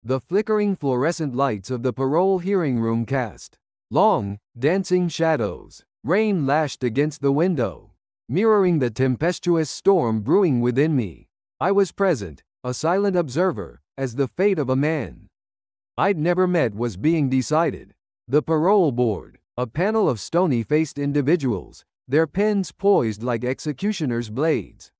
The flickering fluorescent lights of the parole hearing room cast long, dancing shadows. Rain lashed against the window, mirroring the tempestuous storm brewing within me. I was present, a silent observer, as the fate of a man I'd never met was being decided. The parole board, a panel of stony-faced individuals, their pens poised like executioners' blades,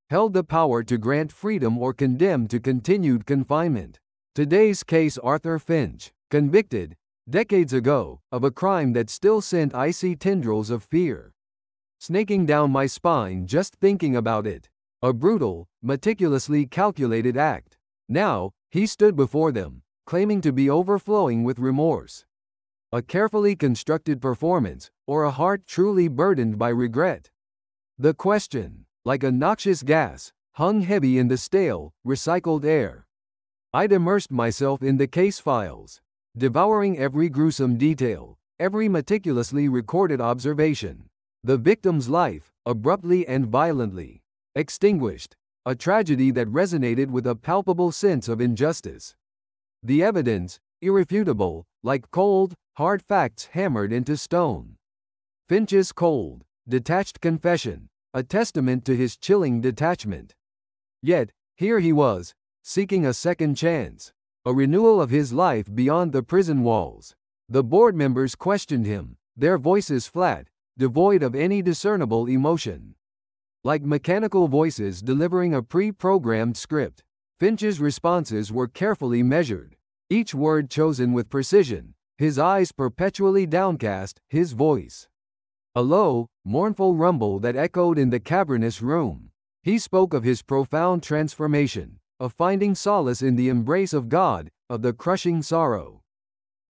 held the power to grant freedom or condemn to continued confinement. Today's case: Arthur Finch, convicted, decades ago, of a crime that still sent icy tendrils of fear snaking down my spine just thinking about it. A brutal, meticulously calculated act. Now, he stood before them, claiming to be overflowing with remorse. A carefully constructed performance, or a heart truly burdened by regret? The question, like a noxious gas, hung heavy in the stale, recycled air. I'd immersed myself in the case files, devouring every gruesome detail, every meticulously recorded observation. The victim's life, abruptly and violently extinguished, a tragedy that resonated with a palpable sense of injustice. The evidence, irrefutable, like cold, hard facts hammered into stone. Finch's cold, detached confession, a testament to his chilling detachment. Yet, here he was, seeking a second chance, a renewal of his life beyond the prison walls. The board members questioned him, their voices flat, devoid of any discernible emotion. Like mechanical voices delivering a pre-programmed script, Finch's responses were carefully measured, each word chosen with precision, his eyes perpetually downcast, his voice a low, mournful rumble that echoed in the cavernous room. He spoke of his profound transformation, of finding solace in the embrace of God, of the crushing sorrow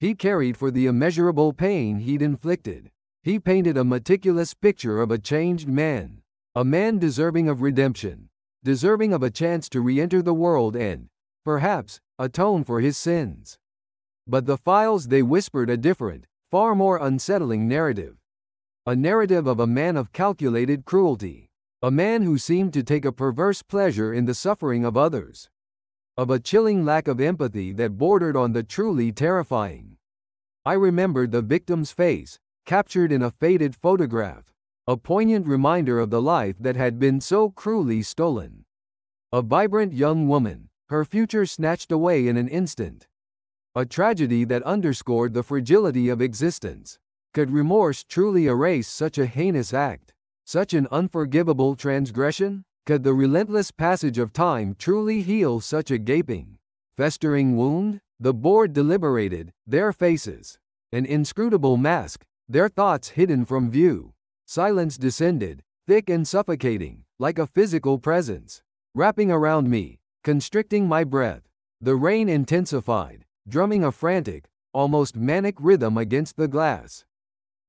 he carried for the immeasurable pain he'd inflicted. He painted a meticulous picture of a changed man, a man deserving of redemption, deserving of a chance to re-enter the world and, perhaps, atone for his sins. But the files, they whispered a different, far more unsettling narrative. A narrative of a man of calculated cruelty, a man who seemed to take a perverse pleasure in the suffering of others, of a chilling lack of empathy that bordered on the truly terrifying. I remembered the victim's face, captured in a faded photograph, a poignant reminder of the life that had been so cruelly stolen. A vibrant young woman, her future snatched away in an instant. A tragedy that underscored the fragility of existence. Could remorse truly erase such a heinous act? Such an unforgivable transgression? Could the relentless passage of time truly heal such a gaping, festering wound? The board deliberated, their faces an inscrutable mask, their thoughts hidden from view. Silence descended, thick and suffocating, like a physical presence, wrapping around me, constricting my breath. The rain intensified, drumming a frantic, almost manic rhythm against the glass,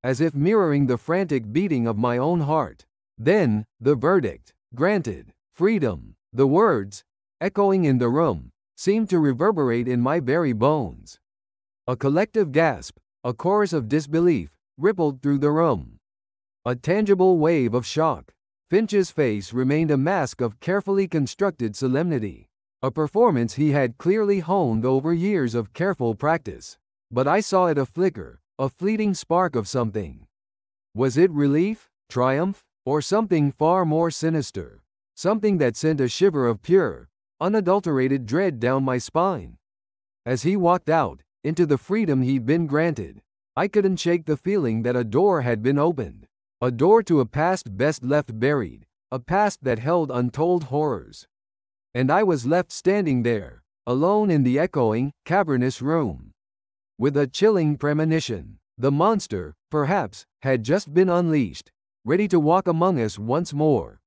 as if mirroring the frantic beating of my own heart. Then, the verdict, granted, freedom. The words, echoing in the room, seemed to reverberate in my very bones. A collective gasp, a chorus of disbelief, rippled through the room. A tangible wave of shock. Finch's face remained a mask of carefully constructed solemnity, a performance he had clearly honed over years of careful practice. But I saw it a flicker, a fleeting spark of something. Was it relief, triumph, or something far more sinister? Something that sent a shiver of pure, unadulterated dread down my spine. As he walked out, into the freedom he'd been granted, I couldn't shake the feeling that a door had been opened. A door to a past best left buried, a past that held untold horrors. And I was left standing there, alone in the echoing, cavernous room, with a chilling premonition. The monster, perhaps, had just been unleashed, ready to walk among us once more.